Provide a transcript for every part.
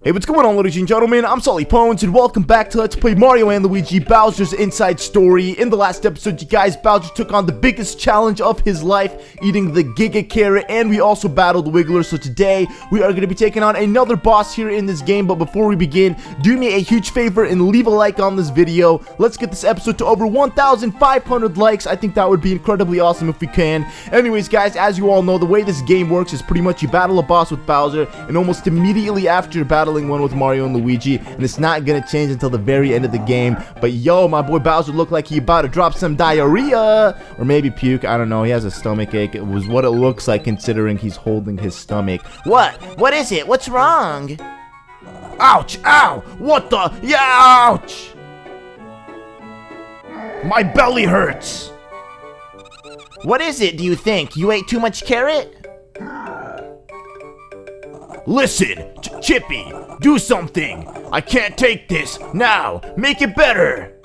Hey, what's going on, ladies and gentlemen? I'm Sully Pones, and welcome back to Let's Play Mario and Luigi Bowser's Inside Story. In the last episode, you guys, Bowser took on the biggest challenge of his life, eating the Giga Carrot, and we also battled Wiggler. So today, we are going to be taking on another boss here in this game. But before we begin, do me a huge favor and leave a like on this video. Let's get this episode to over 1,500 likes. I think that would be incredibly awesome if we can. Anyways, guys, as you all know, the way this game works is pretty much you battle a boss with Bowser, and almost immediately after battling one with Mario and Luigi, and it's not gonna change until the very end of the game. But yo, my boy Bowser looked like he about to drop some diarrhea, or maybe puke. I don't know. He has a stomach ache. It was what it looks like considering he's holding his stomach. What is it? What's wrong? Ouch! Ow! What the? Yeah! Ouch! My belly hurts. What is it, do you think? You ate too much carrot? Listen, Chippy, do something. I can't take this. Now, make it better.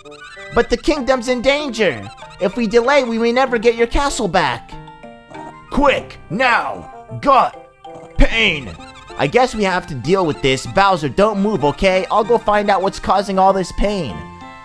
But the kingdom's in danger. If we delay, we may never get your castle back. Quick, now, gut, pain. I guess we have to deal with this. Bowser, don't move, okay? I'll go find out what's causing all this pain.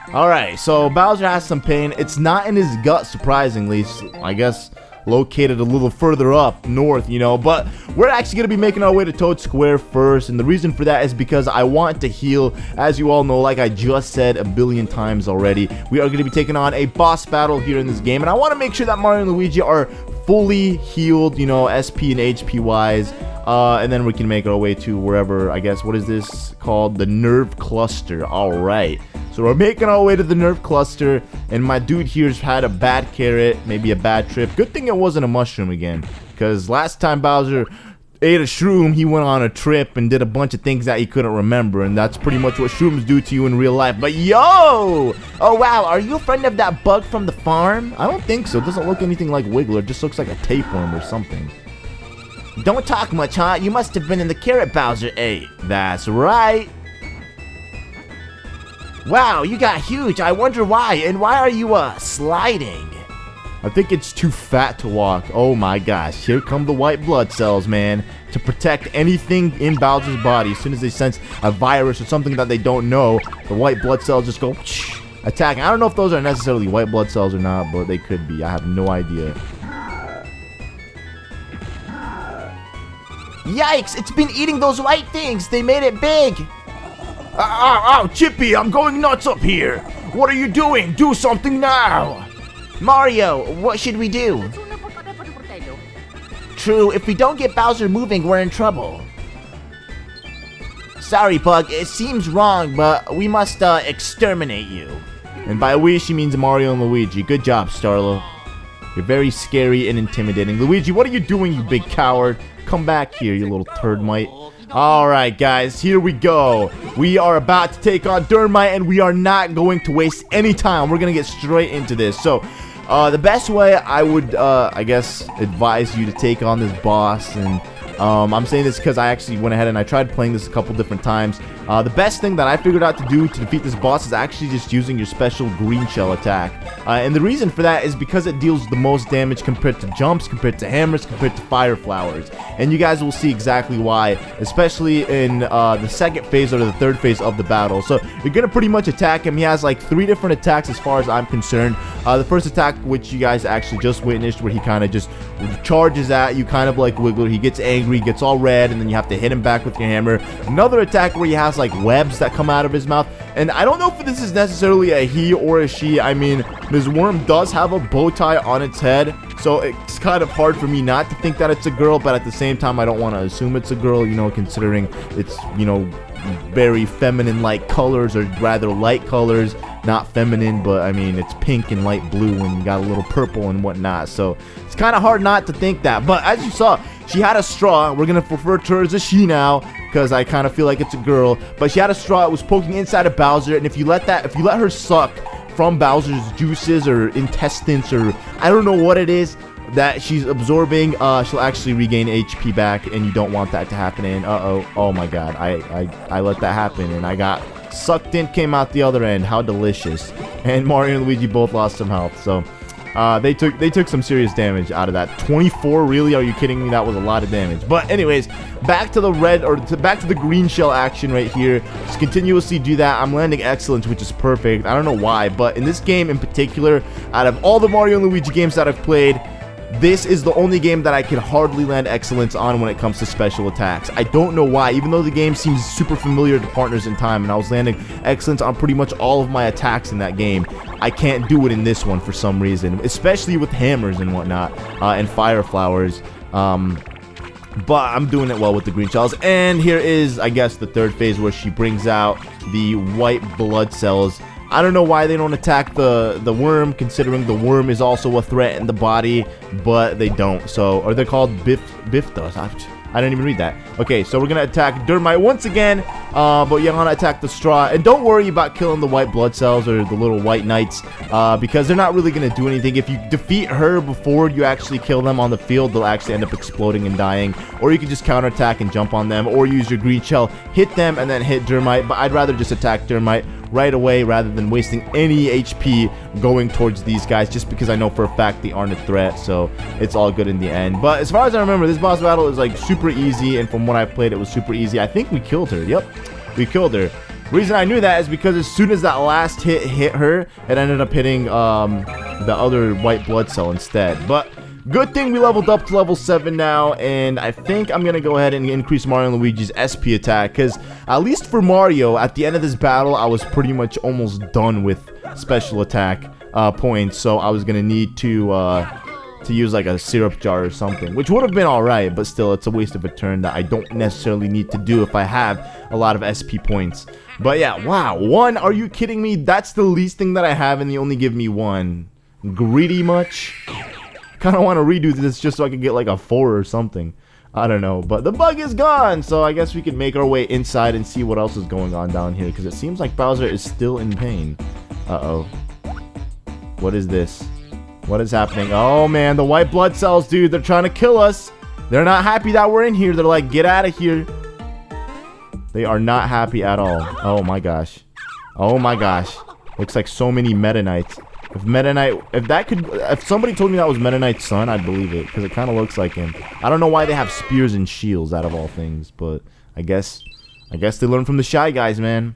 Alright, so Bowser has some pain. It's not in his gut, surprisingly. I guess located a little further up north, you know, but we're actually going to be making our way to Toad Square first, and the reason for that is because I want to heal. As you all know, like I just said a billion times already, we are going to be taking on a boss battle here in this game, and I want to make sure that Mario and Luigi are fully healed, you know, SP and HP wise, and then we can make our way to wherever, I guess, what is this called? The Nerve Cluster. Alright, so we're making our way to the Nerve Cluster, and my dude here's had a bad carrot, maybe a bad trip. Good thing it wasn't a mushroom again, because last time Bowser ate a shroom, he went on a trip and did a bunch of things that he couldn't remember, and that's pretty much what shrooms do to you in real life. But yo! Oh wow, are you a friend of that bug from the farm? I don't think so. It doesn't look anything like Wiggler. It just looks like a tapeworm or something. Don't talk much, huh? You must have been in the carrot Bowser ate. That's right. Wow, you got huge. I wonder why. And why are you, sliding? I think it's too fat to walk. Oh my gosh, here come the white blood cells, man, to protect anything in Bowser's body. As soon as they sense a virus or something that they don't know, the white blood cells just go attacking. I don't know if those are necessarily white blood cells or not, but they could be. I have no idea. Yikes, it's been eating those white things. They made it big. Ow, Chippy, I'm going nuts up here. What are you doing? Do something now. Mario, what should we do? True, if we don't get Bowser moving, we're in trouble. Sorry, Bug, it seems wrong, but we must, exterminate you. And by we, she means Mario and Luigi. Good job, Starlo. You're very scary and intimidating. Luigi, what are you doing, you big coward? Come back here, you little turdmite. Alright, guys, here we go. We are about to take on Durmite, and we are not going to waste any time. We're going to get straight into this. So, the best way I would, I guess, advise you to take on this boss, and I'm saying this because I actually went ahead and I tried playing this a couple different times. The best thing that I figured out to do to defeat this boss is actually just using your special green shell attack. And the reason for that is because it deals the most damage compared to jumps, compared to hammers, compared to fire flowers. And you guys will see exactly why, especially in the second phase or the third phase of the battle. So you're going to pretty much attack him. He has like 3 different attacks as far as I'm concerned. The first attack, which you guys actually just witnessed, where he kind of just charges at you, kind of like Wiggler. He gets angry, gets all red, and then you have to hit him back with your hammer. Another attack where he has like webs that come out of his mouth, and I don't know if this is necessarily a he or a she. I mean, Ms. Worm does have a bow tie on its head, so it's kind of hard for me not to think that it's a girl, but at the same time I don't want to assume it's a girl, you know, considering it's, you know, very feminine like colors, or rather light colors. Not feminine, but I mean it's pink and light blue and got a little purple and whatnot, so it's kind of hard not to think that. But as you saw, she had a straw. We're gonna refer to her as a she now because I kind of feel like it's a girl, but she had a straw. It was poking inside of Bowser, and if you let her suck from Bowser's juices or intestines, or I don't know what it is that she's absorbing, she'll actually regain HP back, and you don't want that to happen. And oh my god, I let that happen, and I got sucked in, came out the other end. How delicious. And Mario and Luigi both lost some health. So They took some serious damage out of that. 24, really? Are you kidding me? That was a lot of damage. But anyways, back to the back to the green shell action right here. Just continuously do that. I'm landing excellence, which is perfect. I don't know why, but in this game in particular, out of all the Mario and Luigi games that I've played, this is the only game that I can hardly land excellence on when it comes to special attacks. I don't know why, even though the game seems super familiar to Partners in Time, and I was landing excellence on pretty much all of my attacks in that game. I can't do it in this one for some reason, especially with hammers and whatnot, and fire flowers. But I'm doing it well with the green shells. And here is, I guess, the third phase where she brings out the white blood cells. I don't know why they don't attack the worm, considering the worm is also a threat in the body, but they don't. So, or they're called biftas. I didn't even read that. Okay, so we're gonna attack Durmite once again, but you're gonna attack the straw. And don't worry about killing the white blood cells or the little white knights, because they're not really gonna do anything. If you defeat her before you actually kill them on the field, they'll actually end up exploding and dying. Or you can just counterattack and jump on them, or use your green shell, hit them, and then hit Durmite. But I'd rather just attack Durmite right away rather than wasting any HP going towards these guys, just because I know for a fact they aren't a threat. So it's all good in the end. But as far as I remember, this boss battle is like super easy, and from what I've played, it was super easy. I think we killed her. Yep, we killed her. Reason I knew that is because as soon as that last hit her, it ended up hitting the other white blood cell instead. But good thing we leveled up to level 7 now, and I think I'm gonna go ahead and increase Mario and Luigi's SP attack, because at least for Mario, at the end of this battle, I was pretty much almost done with special attack points, so I was gonna need to use like a syrup jar or something, which would have been alright, but still, it's a waste of a turn that I don't necessarily need to do if I have a lot of SP points. But yeah, wow, 1? Are you kidding me? That's the least thing that I have, and they only give me 1. Greedy much? Kind of want to redo this just so I can get like a 4 or something. I don't know, but the bug is gone, so I guess we can make our way inside and see what else is going on down here, because it seems like Bowser is still in pain. Uh-oh. What is this? What is happening? Oh man, the white blood cells, dude, they're trying to kill us. They're not happy that we're in here. They're like, get out of here. They are not happy at all. Oh my gosh. Oh my gosh. Looks like so many Meta Knights. If Meta Knight, if somebody told me that was Meta Knight's son, I'd believe it, because it kind of looks like him. I don't know why they have spears and shields out of all things, but I guess they learned from the Shy Guys, man.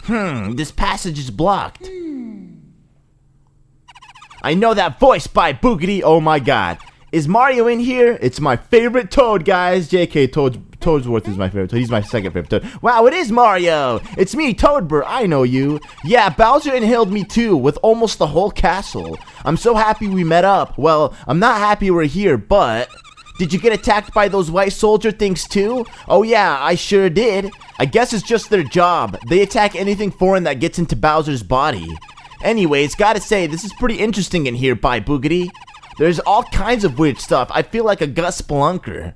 This passage is blocked. I know that voice by Boogity. Oh my god. Is Mario in here? It's my favorite Toad, guys. JK, Toadsworth is my favorite Toad. He's my second favorite Toad. Wow, it is Mario. It's me, Toadbur. I know you. Yeah, Bowser inhaled me too, with almost the whole castle. I'm so happy we met up. Well, I'm not happy we're here, but... Did you get attacked by those white soldier things too? Oh yeah, I sure did. I guess it's just their job. They attack anything foreign that gets into Bowser's body. Anyways, gotta say, this is pretty interesting in here, by Boogity. There's all kinds of weird stuff. I feel like a Gus Spelunker.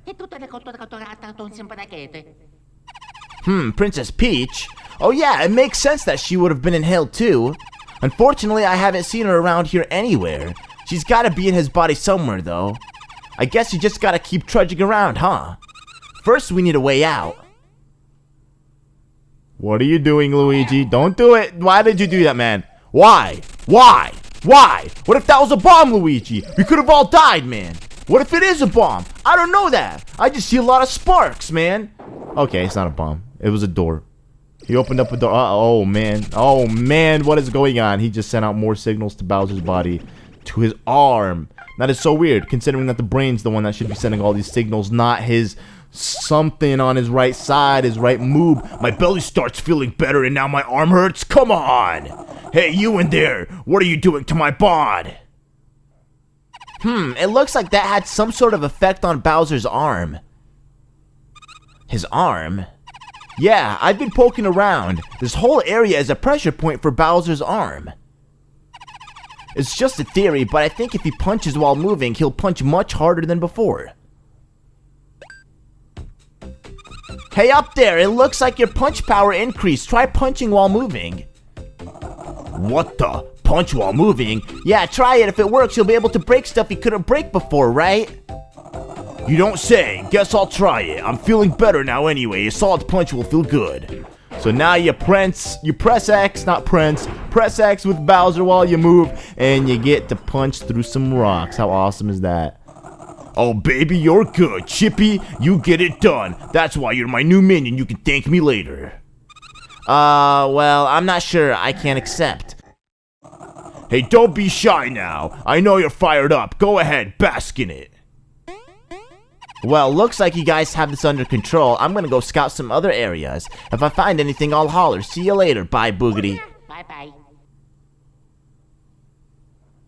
Princess Peach? Oh yeah, it makes sense that she would have been inhaled too. Unfortunately, I haven't seen her around here anywhere. She's gotta be in his body somewhere though. I guess you just gotta keep trudging around, huh? First, we need a way out. What are you doing, Luigi? Don't do it. Why did you do that, man? Why? Why? Why? What if that was a bomb, Luigi? We could have all died, man. What if it is a bomb? I don't know that. I just see a lot of sparks, man. Okay, it's not a bomb. It was a door. He opened up a door. Oh, man. Oh, man. What is going on? He just sent out more signals to Bowser's body. To his arm. That is so weird, considering that the brain's the one that should be sending all these signals, not his something on his right side, his right moob. My belly starts feeling better and now my arm hurts. Come on. Hey, you in there. What are you doing to my bod? It looks like that had some sort of effect on Bowser's arm. His arm? Yeah, I've been poking around. This whole area is a pressure point for Bowser's arm. It's just a theory, but I think if he punches while moving, he'll punch much harder than before. Hey, up there, it looks like your punch power increased. Try punching while moving. What the? Punch while moving? Yeah, try it. If it works, you'll be able to break stuff you couldn't break before, right? You don't say. Guess I'll try it. I'm feeling better now anyway. A solid punch will feel good. So now you press X, not press X with Bowser while you move, and you get to punch through some rocks. How awesome is that? Oh, baby, you're good. Chippy, you get it done. That's why you're my new minion. You can thank me later. Well, I'm not sure. I can't accept. Hey, don't be shy now. I know you're fired up. Go ahead, bask in it. Well, looks like you guys have this under control. I'm gonna go scout some other areas. If I find anything, I'll holler. See you later. Bye, Boogity. Bye-bye.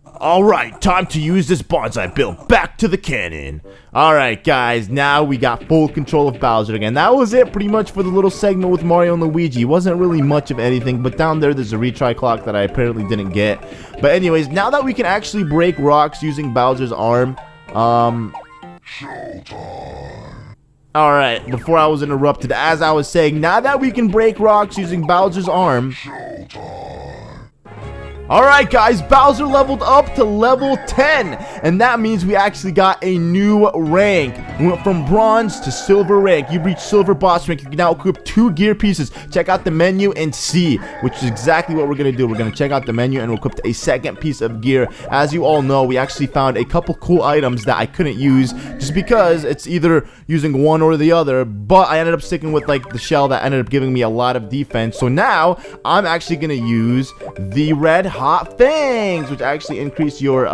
Alright, time to use this Banzai Bill. Back to the cannon. Alright, guys. Now we got full control of Bowser again. That was it pretty much for the little segment with Mario and Luigi. It wasn't really much of anything, but down there's a retry clock that I apparently didn't get. But anyways, now that we can actually break rocks using Bowser's arm, Alright, before I was interrupted, as I was saying, now that we can break rocks using Bowser's arm... Alright guys, Bowser leveled up to level 10, and that means we actually got a new rank. We went from bronze to silver rank. You reached silver boss rank. You can now equip 2 gear pieces. Check out the menu and see, which is exactly what we're going to do. We're going to check out the menu and we'll equip a second piece of gear. As you all know, we actually found a couple cool items that I couldn't use just because it's either using one or the other, but I ended up sticking with like the shell that ended up giving me a lot of defense. So now I'm actually going to use the red hot fangs, which actually increase your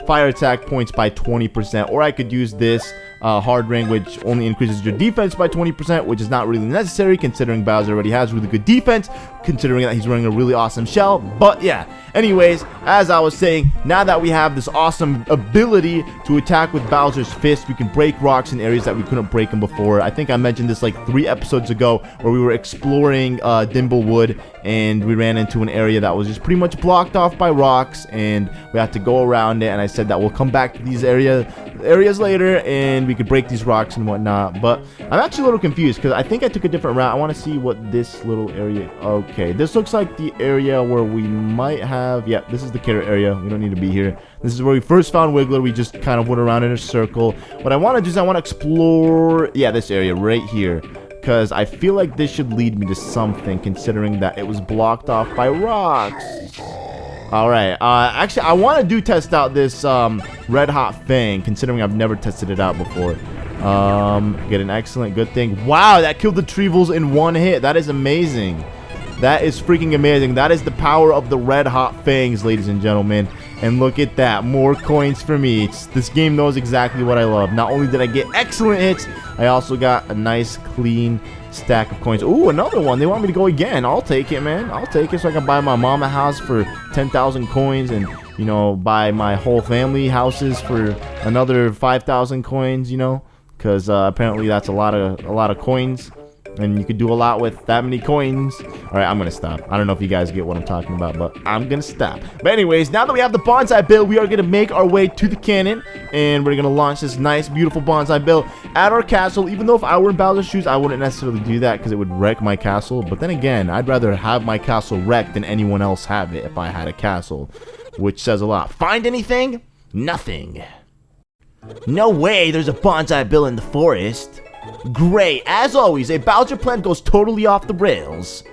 fire attack points by 20%, or I could use this hard ring, which only increases your defense by 20%, which is not really necessary considering Bowser already has really good defense, considering that he's running a really awesome shell. But yeah, anyways, as I was saying, now that we have this awesome ability to attack with Bowser's fist, we can break rocks in areas that we couldn't break them before. I think I mentioned this like 3 episodes ago where we were exploring Dimblewood and we ran into an area that was just pretty much blocked off by rocks and we had to go around it, and I said that we'll come back to these areas later and we could break these rocks and whatnot. But I'm actually a little confused because I think I took a different route. I want to see what this little area... Okay, this looks like the area where we might have... Yeah, this is the carrot area. We don't need to be here. This is where we first found Wiggler. We just kind of went around in a circle. What I want to do is I want to explore... Yeah, this area right here, because I feel like this should lead me to something considering that it was blocked off by rocks. Alright, actually, I want to test out this red hot fang, considering I've never tested it out before. Get an excellent, good thing. Wow, that killed the Treevils in 1 hit. That is amazing. That is freaking amazing. That is the power of the red hot fangs, ladies and gentlemen. And look at that, more coins for me. This game knows exactly what I love. Not only did I get excellent hits, I also got a nice, clean stack of coins. Ooh, another one. They want me to go again. I'll take it, man. I'll take it so I can buy my mom a house for 10,000 coins and, you know, buy my whole family houses for another 5,000 coins, you know, because apparently that's a lot of coins. And you could do a lot with that many coins. Alright, I'm gonna stop. I don't know if you guys get what I'm talking about, but I'm gonna stop. But anyways, now that we have the Banzai Bill, we are gonna make our way to the cannon. And we're gonna launch this nice, beautiful Banzai Bill at our castle. Even though if I were in Bowser's shoes, I wouldn't necessarily do that because it would wreck my castle. But then again, I'd rather have my castle wrecked than anyone else have it if I had a castle. Which says a lot. Find anything? Nothing. No way there's a Banzai Bill in the forest. Great, as always, a Bowser plan goes totally off the rails.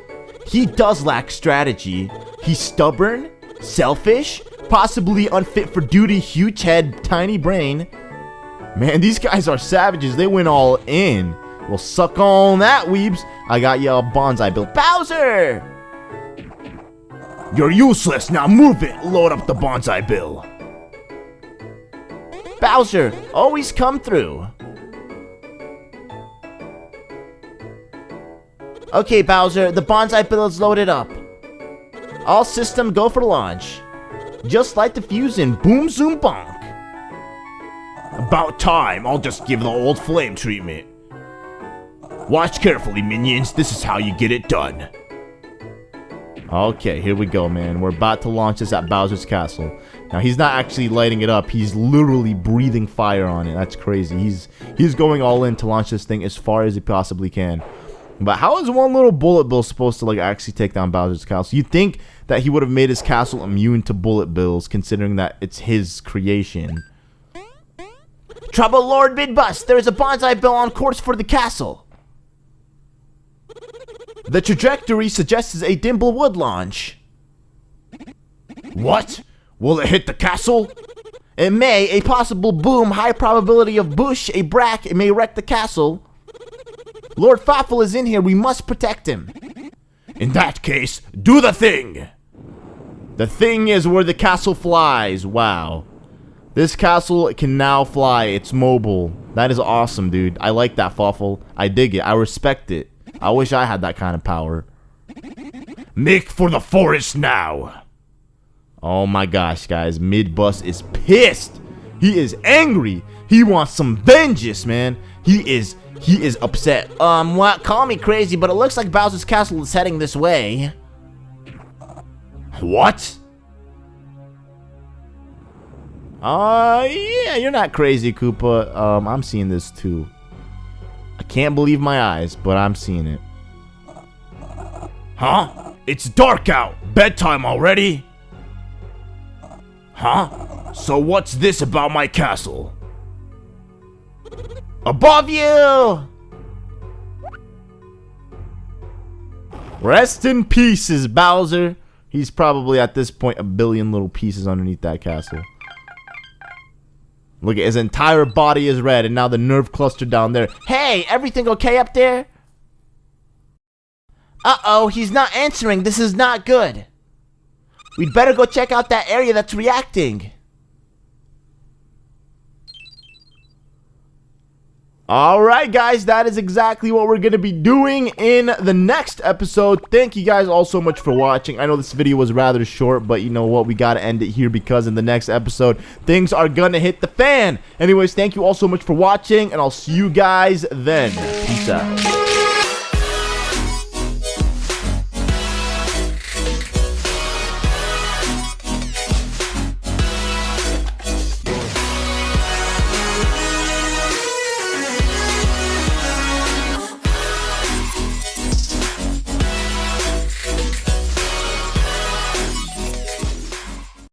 He does lack strategy. He's stubborn, selfish, possibly unfit for duty, huge head, tiny brain. Man, these guys are savages. They went all in. Well, suck on that, weebs. I got you a Banzai Bill. Bowser! You're useless. Now move it. Load up the Banzai Bill. Bowser, always come through. Okay, Bowser, the Banzai Bill is loaded up. All system go for launch. Just light the fuse and boom zoom bonk. About time, I'll just give the old flame treatment. Watch carefully, minions, this is how you get it done. Okay, here we go, man. We're about to launch this at Bowser's castle. Now, he's not actually lighting it up. He's literally breathing fire on it. That's crazy. He's going all in to launch this thing as far as he possibly can. But how is one little bullet bill supposed to like actually take down Bowser's castle? You'd think that he would have made his castle immune to bullet bills, considering that it's his creation. Trouble, Lord Bid Bust! There is a Banzai Bill on course for the castle. The trajectory suggests a Dimblewood launch. What? Will it hit the castle? It may. A possible boom. High probability of bush. A brack. It may wreck the castle. Lord Fafel is in here. We must protect him. In that case, do the thing! The thing is where the castle flies. Wow. This castle can now fly. It's mobile. That is awesome, dude. I like that, Fafel. I dig it. I respect it. I wish I had that kind of power. Make for the forest now! Oh my gosh, guys. Midbus is pissed. He is angry. He wants some vengeance, man. He is upset. What? Call me crazy, but it looks like Bowser's castle is heading this way. What? Yeah, you're not crazy, Koopa. I'm seeing this too. I can't believe my eyes, but I'm seeing it. Huh? It's dark out. Bedtime already? Huh? So what's this about my castle? Above you! Rest in pieces, Bowser. He's probably at this point a billion little pieces underneath that castle. Look, his entire body is red, and now the nerve cluster down there. Hey, everything okay up there? Uh-oh, he's not answering. This is not good. We'd better go check out that area that's reacting. Alright guys, that is exactly what we're going to be doing in the next episode. Thank you guys all so much for watching. I know this video was rather short, but you know what? We got to end it here because in the next episode, things are going to hit the fan. Anyways, thank you all so much for watching, and I'll see you guys then. Peace out.